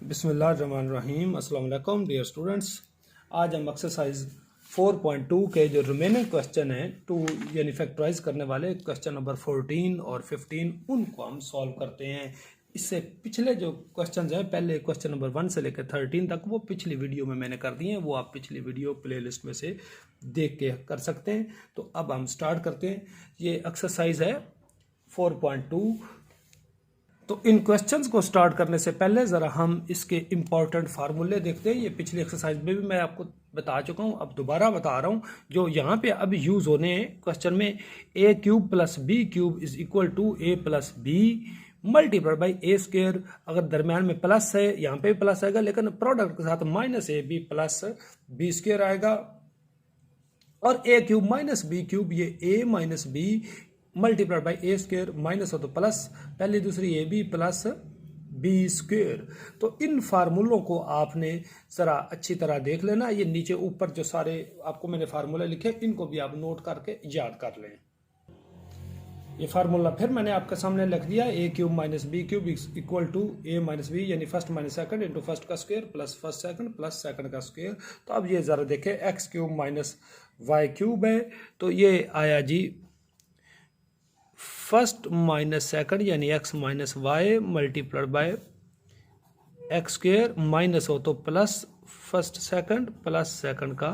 बिस्मिल्लाहिर्रहमानिर्रहीम। अस्सलाम वालेकुम डियर स्टूडेंट्स। आज हम एक्सरसाइज 4.2 के जो रिमेनिंग क्वेश्चन हैं यानी फैक्टराइज करने वाले क्वेश्चन नंबर 14 और 15 उनको हम सॉल्व करते हैं। इससे पिछले जो क्वेश्चन हैं, पहले क्वेश्चन नंबर 1 से लेकर 13 तक, वो पिछली वीडियो में मैंने कर दिए हैं। वो आप पिछली वीडियो प्लेलिस्ट में से देख के कर सकते हैं। तो अब हम स्टार्ट करते हैं। ये एक्सरसाइज है 4.2। तो इन क्वेश्चंस को स्टार्ट करने से पहले ज़रा हम इसके इम्पॉर्टेंट फार्मूले देखते हैं। ये पिछली एक्सरसाइज में भी मैं आपको बता चुका हूँ, अब दोबारा बता रहा हूँ। जो यहाँ पे अभी यूज़ होने हैं क्वेश्चन में, a cube plus b cube is equal to a plus b multiplied by a square. अगर दरम्यान में प्लस है, यहाँ पे भी प्लस आएगा, लेकिन प्रोडक्ट के साथ minus a b plus b square आएगा। और a cube minus b cube, ये a minus b multiplied by a square, minus हो तो प्लस, पहली दूसरी a b plus b square. तो इन फार्मूलों को आपने जरा अच्छी तरह देख लेना। ये नीचे ऊपर जो सारे आपको मैंने फार्मूले लिखे, इनको भी आप नोट करके याद कर लें। ये फार्मूला फिर मैंने आपके सामने लिख दिया, a cube minus b cube equal to a minus b यानी first minus second into first का square plus first second plus second का स्क्वायर। तो अब ये जरा देखें, x cube minus y cube है, तो ये आया जी फर्स्ट माइनस सेकंड यानी x minus y multiplied by x square, minus हो तो plus first second plus second का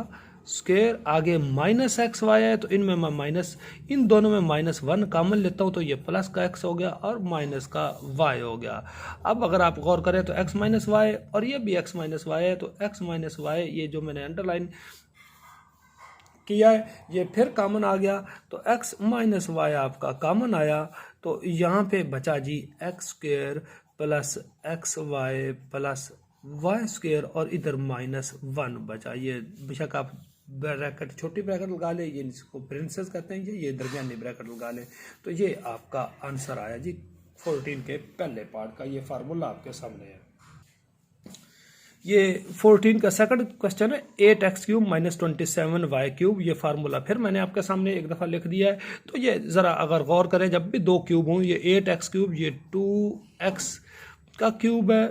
स्क्वायर। आगे माइनस एक्स वाई है, तो इनमें मैं माइनस, इन दोनों में -1 कॉमन लेता हूँ, तो ये प्लस का एक्स हो गया और माइनस का वाई हो गया। अब अगर आप गौर करें तो एक्स माइनस वाई और ये भी एक्स माइनस वाई है, तो एक्स माइनस वाई ये जो मैंने अंडरलाइन किया है, ये फिर कॉमन आ गया, तो x माइनस वाई आपका कॉमन आया। तो यहाँ पे बचा जी x square plus x y plus y square और इधर -1 बचा। ये बेशक आप ब्रैकेट, छोटी ब्रैकेट लगा ले, ये इसको प्रिंसेस कहते हैं, ये दरमियानी ब्रैकेट लगा ले। तो ये आपका आंसर आया जी 14 के पहले पार्ट का। ये फार्मूला आपके सामने है। ये 14 का सेकंड क्वेश्चन है, 8x cube minus 27y cube. ये फार्मूला फिर मैंने आपके सामने एक दफ़ा लिख दिया है। तो ये ज़रा अगर गौर करें, जब भी दो क्यूब हों, ये 8x क्यूब, ये 2x का क्यूब है,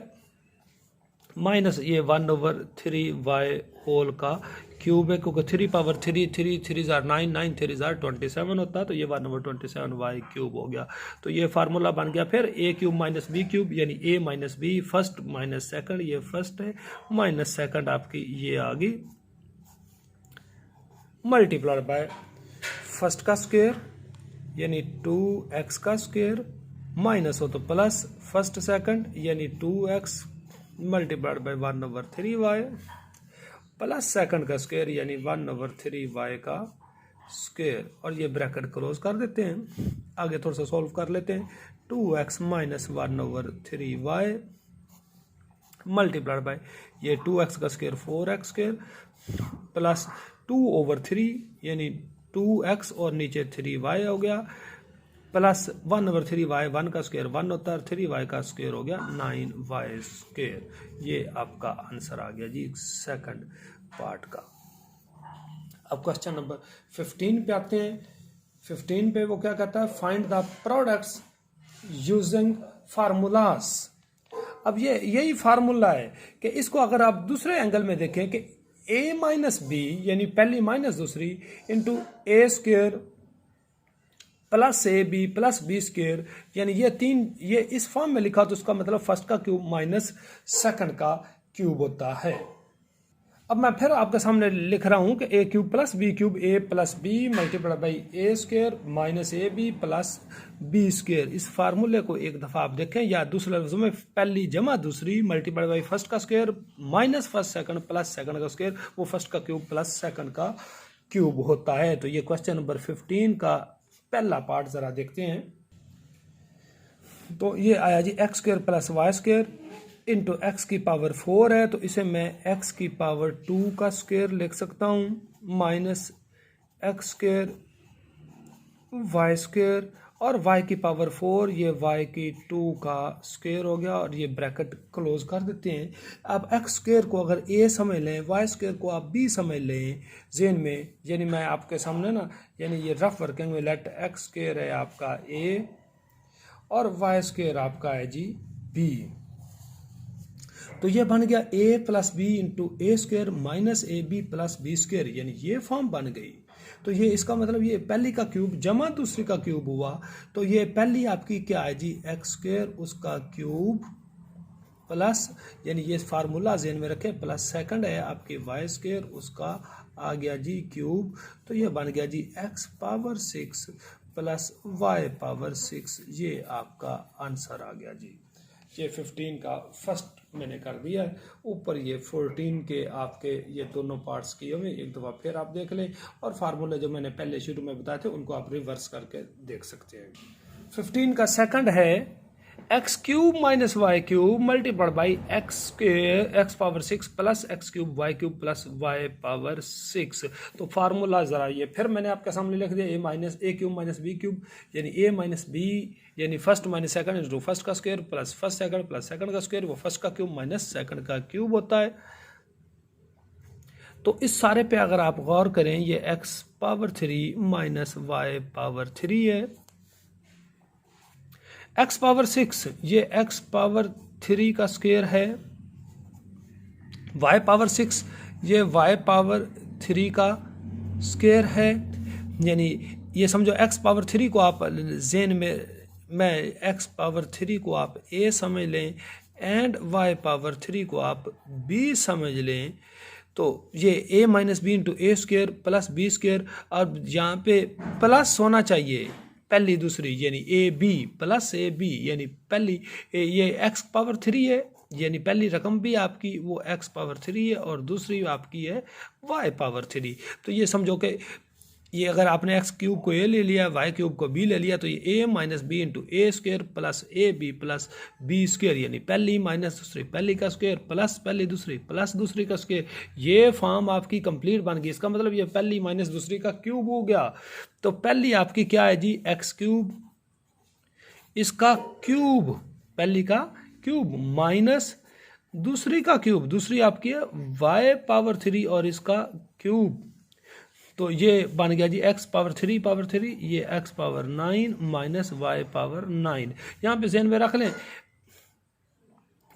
माइनस ये 1/3y होल का क्यूब है, क्योंकि 3 पावर 3 3 जार 9 9 3 जार 27 होता है, तो ये 1/27y क्यूब हो गया। तो ये फार्मूला बन गया। फिर a cube minus b cube यानी a minus b, first minus second, ये फर्स्ट है, माइनस सेकंड आपकी ये आ गई, मल्टीप्लाइड बाय फर्स्ट का स्क्वायर यानी 2x का स्क्वायर, माइनस हो तो प्लस फर्स्ट सेकंड यानी 2x multiplied by 1/3y plus second का स्क्वायर यानी 1/3y का स्क्वायर। और ये ब्रैकेट क्लोज कर देते हैं। आगे थोड़ा सा सॉल्व कर लेते हैं। 2x minus 1/3y multiplied by ये 2x का स्क्वायर 4x स्क्वायर प्लस 2/3 यानी 2x और नीचे 3y हो गया, प्लस 1/3y, 1 का स्क्वायर 1 होता है, 3y का स्क्वायर हो गया 9y स्क्वायर। ये आपका आंसर आ गया जी सेकंड पार्ट का। अब क्वेश्चन नंबर 15 पे आते हैं। 15 पे वो क्या कहता है, find the products using formulas. अब ये यही फार्मूला है कि इसको अगर आप दूसरे एंगल में देखें कि a माइनस बी यानी पहली माइनस दूसरी into a square plus a b plus b square, यानी ये तीन, ये इस फॉर्म में लिखा तो उसका मतलब फर्स्ट का क्यूब माइनस सेकंड का क्यूब होता है। अब मैं फिर आपके सामने लिख रहा हूं कि a cube plus b cube a plus b multiply by a square minus a b plus b square. इस फार्मूले को एक दफ़ा आप देखें, या दूसरे लफ्ज़ों में पहली जमा दूसरी मल्टीप्लाई बाई फर्स्ट का square minus first second plus second का स्क्वायर, वो फर्स्ट का क्यूब प्लस सेकंड का क्यूब होता है। तो ये क्वेश्चन नंबर 15 का पहला पार्ट जरा देखते हैं। तो ये आया जी x square plus y square into x की पावर 4 है, तो इसे मैं एक्स की पावर 2 का स्क्वायर लिख सकता हूँ minus x square y square और y की पावर 4, ये y की 2 का स्क्वायर हो गया और ये ब्रैकेट क्लोज कर देते हैं। अब x स्क्वायर को अगर a समझ लें, y स्क्वायर को आप b समझ लें जेन में, यानी मैं आपके सामने ना, यानी ये रफ वर्किंग में लेट x स्क्वायर है आपका a और y स्क्वायर आपका है जी b। तो ये बन गया a plus b into a square minus a b plus b square, यानी ये फॉर्म बन गई। तो ये इसका मतलब ये पहली का क्यूब जमा दूसरी का क्यूब हुआ। तो ये पहली आपकी क्या है जी, एक्स स्क्वायर उसका क्यूब प्लस, यानी ये फार्मूला ज़हन में रखें, प्लस सेकंड है आपकी वाई स्क्वायर उसका आ गया जी क्यूब। तो ये बन गया जी x power 6 plus y power 6, ये आपका आंसर आ गया जी। ये 15 का फर्स्ट मैंने कर दिया है। ऊपर ये 14 के आपके ये दोनों पार्ट्स किए हुए, एक दफ़ा फिर आप देख लें, और फार्मूले जो मैंने पहले शुरू में बताए थे उनको आप रिवर्स करके देख सकते हैं। 15 का सेकंड है x cube minus y cube multiplied by x power 6 plus x cube y cube plus y power 6। तो फार्मूला ज़रा ये फिर मैंने आपके सामने लिख दिया, a cube minus b cube, यानी ए माइनस बी यानी first minus second into first का square plus first second plus second का स्क्वायर, वो फर्स्ट का क्यूब माइनस सेकंड का क्यूब होता है। तो इस सारे पे अगर आप गौर करें, ये x power 3 minus y power 3 है, एक्स पावर 6 ये एक्स पावर 3 का स्क्वायर है, वाई पावर 6 ये वाई पावर 3 का स्क्वायर है। यानी ये समझो एक्स पावर 3 को आप ज़हन में एक्स पावर 3 को आप ए समझ लें एंड वाई पावर 3 को आप बी समझ लें। तो ये a minus b into a square plus b square, और यहाँ पे प्लस होना चाहिए पहली दूसरी, यानी a b plus a b, यानी पहली ये एक्स पावर 3 है, यानी पहली रकम भी आपकी वो एक्स पावर 3 है और दूसरी आपकी है वाई पावर 3। तो ये समझो कि ये अगर आपने एक्स क्यूब को ए ले लिया, वाई क्यूब को बी ले लिया, तो ये a minus b into a square plus a b plus b square, यानी पहली माइनस दूसरी पहली का स्क्वायर प्लस पहली दूसरी प्लस दूसरी का स्क्वायर, ये फॉर्म आपकी कंप्लीट बन गई। इसका मतलब ये पहली माइनस दूसरी का क्यूब हो गया। तो पहली आपकी क्या है जी, एक्स क्यूब इसका क्यूब, पहली का क्यूब माइनस दूसरी का क्यूब, दूसरी आपकी है वाई पावर 3 और इसका क्यूब। तो ये बन गया जी एक्स पावर 3 ये x power 9 minus y power 9। यहाँ पे ज़हन में रख लें,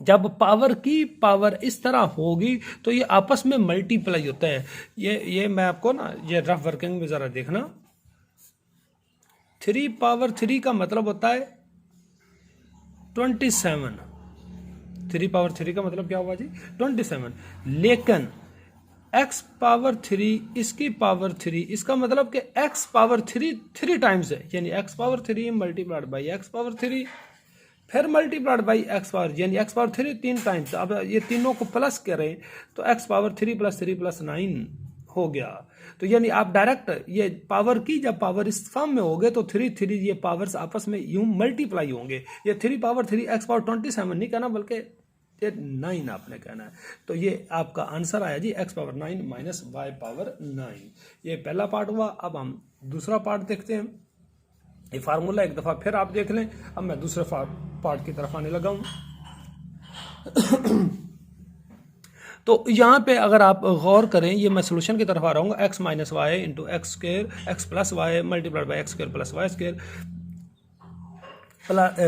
जब पावर की पावर इस तरह होगी तो ये आपस में मल्टीप्लाई होता है। ये मैं आपको ना ये रफ वर्किंग में ज़रा देखना, 3 पावर 3 का मतलब होता है 27, 3 पावर 3 का मतलब क्या हुआ जी 27, लेकिन x पावर 3 इसकी पावर 3, इसका मतलब कि x पावर 3 टाइम्स है, यानी x power 3 multiplied by x power 3 फिर मल्टीप्लाइड बाई x पावर, यानी x पावर 3 3 टाइम्स। अब ये तीनों को प्लस करें तो x पावर 3 प्लस 9 हो गया। तो यानी आप डायरेक्ट ये पावर की जब पावर इस फॉर्म में होगे तो 3 ये पावर्स आपस में यूं मल्टीप्लाई होंगे। ये 3 पावर 3 x पावर 27 नहीं कहना बल्कि ये 9 आपने कहना है। तो ये आपका आंसर आया जी x power 9 minus y power 9। ये पहला पार्ट हुआ। अब हम दूसरा पार्ट देखते हैं। ये फार्मूला एक दफ़ा फिर आप देख लें। अब मैं दूसरे पार्ट की तरफ आने लगा हूँ। तो यहाँ पे अगर आप गौर करें, ये मैं सोल्यूशन की तरफ आ रहा हूँ। X minus y into x square x plus y multiplied by x square plus y square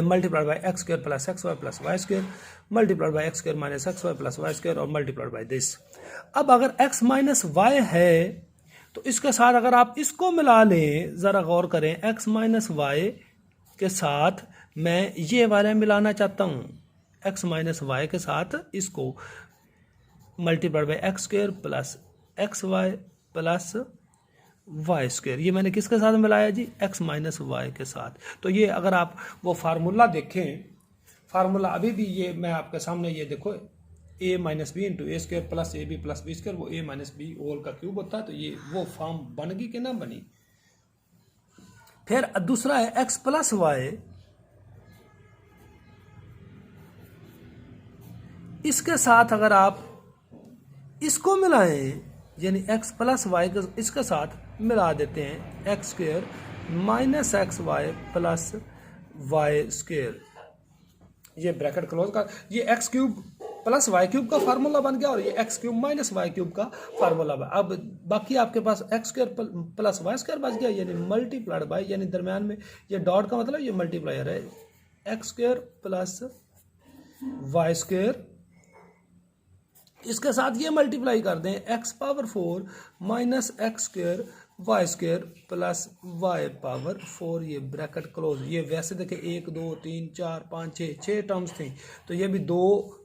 multiplied by x square plus x y plus y square multiplied by x square minus x y plus y square और multiplied by this. अब अगर x minus Y है तो इसके साथ अगर आप इसको मिला लें, ज़रा गौर करें, एक्स माइनस वाई के साथ मैं ये वाले मिलाना चाहता हूँ। एक्स माइनस वाई के साथ इसको multiplied by x square plus x y plus y square, ये मैंने किसके साथ मिलाया जी, एक्स माइनस वाई के साथ। तो ये अगर आप वो फार्मूला देखें, फार्मूला अभी भी ये मैं आपके सामने ये देखो, a minus b into a square plus a b plus b square, वो ए माइनस बी होल का क्यूब होता है। तो ये वो फॉर्म बन गई कि ना बनी। फिर दूसरा है एक्स प्लस वाई, इसके साथ अगर आप इसको मिलाएं, यानी x प्लस वाई इसके साथ मिला देते हैं, x square minus x y plus y square, ये ब्रैकेट क्लोज का, ये x cube plus y cube का फार्मूला बन गया और ये x cube minus y cube का फार्मूला बन। अब बाकी आपके पास x square plus y square बच गया, यानी मल्टीप्लाइड बाई, यानी दरम्यान में ये डॉट का मतलब ये मल्टीप्लायर है, x square plus y square इसके साथ ये मल्टीप्लाई कर दें, x power 4 minus x square y square plus y power 4, ये ब्रैकेट क्लोज। ये वैसे देखें 1 2 3 4 5 6 टर्म्स थी, तो ये भी 2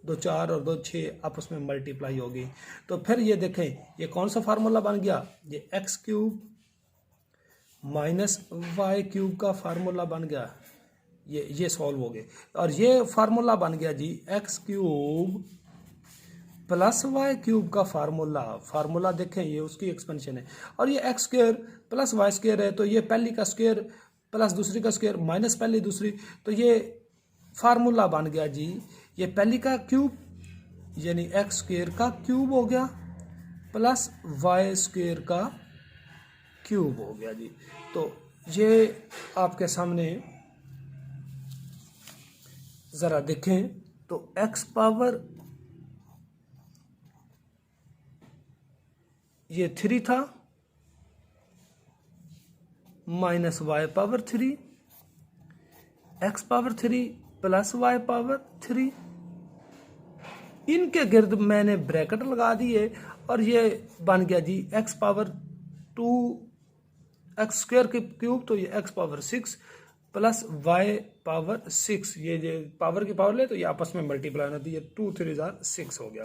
2 4 और 2 6 आपस में मल्टीप्लाई होगी। तो फिर ये देखें ये कौन सा फार्मूला बन गया, ये x cube minus y cube का फार्मूला बन गया, ये सॉल्व हो गए। और ये फार्मूला बन गया जी x cube plus y cube का फार्मूला देखें, ये उसकी एक्सपेंशन है। और ये x square plus y square है, तो ये पहली का स्क्वायर प्लस दूसरी का स्क्वायर माइनस पहली दूसरी, तो ये फार्मूला बन गया जी ये पहली का क्यूब यानी एक्स स्क्वायर का क्यूब हो गया प्लस वाई स्क्वायर का क्यूब हो गया जी। तो ये आपके सामने ज़रा देखें, तो एक्स पावर ये 3 था minus y power 3, x power 3 plus y power 3, इनके गिर्द मैंने ब्रैकेट लगा दिए और ये बन गया जी एक्स पावर 2 एक्स स्क्वायर के क्यूब, तो ये x power 6 plus y power 6, ये पावर की पावर ले तो ये आपस में मल्टीप्लाई होती है, 2 3 6 हो गया।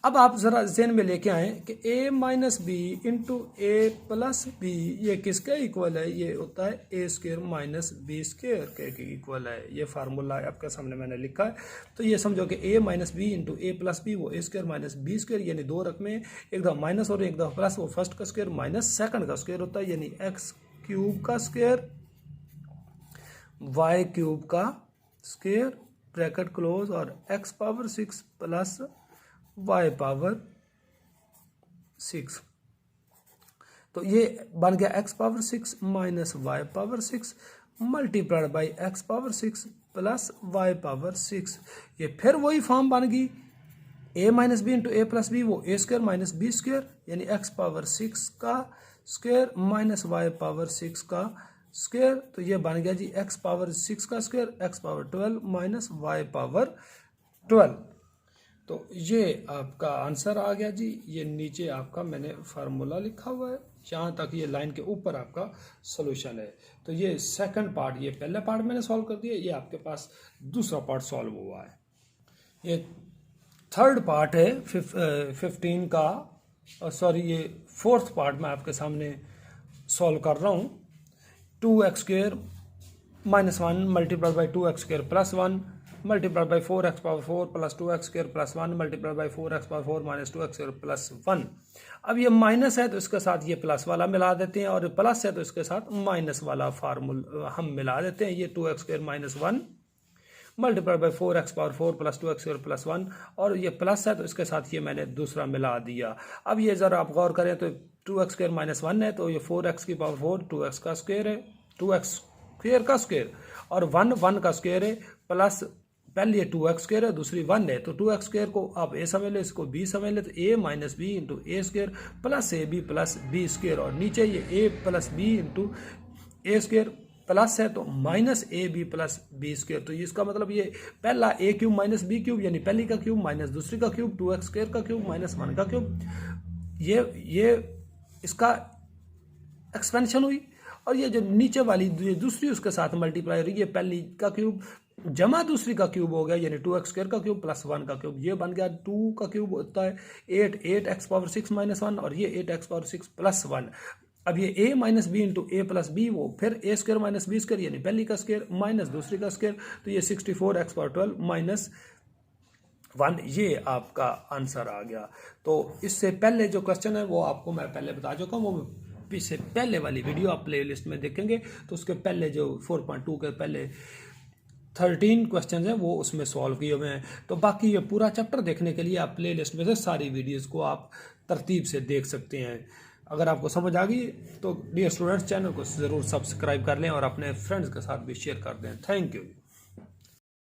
अब आप जरा ज़हन में लेके आए कि a minus b into a plus b ये किसके इक्वल है, ये होता है a square minus b square के इक्वल है। ये फार्मूला आपके सामने मैंने लिखा है। तो ये समझो कि a minus b into a plus b वो a square minus b square, यानी दो रकमें एक दफ़ा माइनस और एक दफ़ा प्लस, वो फर्स्ट का स्क्वायर माइनस सेकंड का स्क्वायर होता है, यानी एक्स क्यूब का स्क्वायर वाई क्यूब का स्क्वायर ब्रैकेट क्लोज और x power 6 plus y power 6। तो ये बन गया x power 6 minus y power 6 multiplied by x power 6 plus y power 6। ये फिर वही फॉर्म बन गई a minus b into a plus b, वो a square minus b square, यानी एक्स पावर 6 का स्क्वायर माइनस वाई पावर 6 का square. तो ये बन गया जी एक्स पावर 6 का square x power 12 minus y power 12। तो ये आपका आंसर आ गया जी। ये नीचे आपका मैंने फार्मूला लिखा हुआ है, यहाँ तक ये लाइन के ऊपर आपका सोल्यूशन है। तो ये सेकंड पार्ट, ये पहला पार्ट मैंने सॉल्व कर दिया, ये आपके पास दूसरा पार्ट सॉल्व हुआ है। ये थर्ड पार्ट है 15 का, सॉरी ये फोर्थ पार्ट मैं आपके सामने सॉल्व कर रहा हूँ। 2x square minus 1 multiplied by 2x square plus 1 multiplied by 4x power 4 plus 2x square plus 1 multiplied by 4x power 4 minus 2x square plus 1। अब ये माइनस है तो इसके साथ ये प्लस वाला मिला देते हैं, और प्लस है तो इसके साथ माइनस वाला फार्मूला हम मिला देते हैं। ये 2x square minus 1 multiplied by 4x power 4 plus 2x square plus 1, और ये प्लस है तो इसके साथ ये मैंने दूसरा मिला दिया। अब ये ज़रा आप गौर करें तो 2x स्क्वायर माइनस 1 है, तो ये 4x की पावर 4 2x का स्क्वायर है, 2x स्क्वायर का स्क्वायर, और 1 का स्क्वायर है, प्लस पहले ये 2x स्क्वायर है दूसरी 1 है, तो 2x स्क्वायर को आप a समझ लो, इसको b समझ ले, तो a minus b into a square plus a b plus b square, और नीचे ये a plus b into a square plus है तो minus a b plus b square. तो इसका मतलब ये पहला a cube minus b cube यानी पहली का क्यूब माइनस दूसरी का क्यूब, 2x स्क्वायर का क्यूब माइनस 1 का क्यूब, ये इसका एक्सपेंशन हुई। और ये जो नीचे वाली दूसरी उसके साथ मल्टीप्लाई हो रही है, ये पहली का क्यूब जमा दूसरी का क्यूब हो गया, यानी 2x स्क्वायर का क्यूब प्लस 1 का क्यूब, ये बन गया 2 का क्यूब होता है 8x पावर 6 माइनस 1, और ये 8x पावर 6 प्लस 1। अब ये a minus b into a plus b, वो फिर a square minus b square यानी पहली का स्क्वायर माइनस दूसरी का स्क्वायर, तो ये 64x पावर 12 माइनस 1, ये आपका आंसर आ गया। तो इससे पहले जो क्वेश्चन है वो आपको मैं पहले बता चुका हूँ, वो इससे पहले वाली वीडियो आप प्ले लिस्ट में देखेंगे, तो उसके पहले जो 4.2 के पहले 13 क्वेश्चन हैं वो उसमें सॉल्व किए हुए हैं। तो बाकी ये पूरा चैप्टर देखने के लिए आप प्ले लिस्ट में से सारी वीडियोस को आप तरतीब से देख सकते हैं। अगर आपको समझ आ गई तो डियर स्टूडेंट्स चैनल को ज़रूर सब्सक्राइब कर लें और अपने फ्रेंड्स के साथ भी शेयर कर दें। Thank you.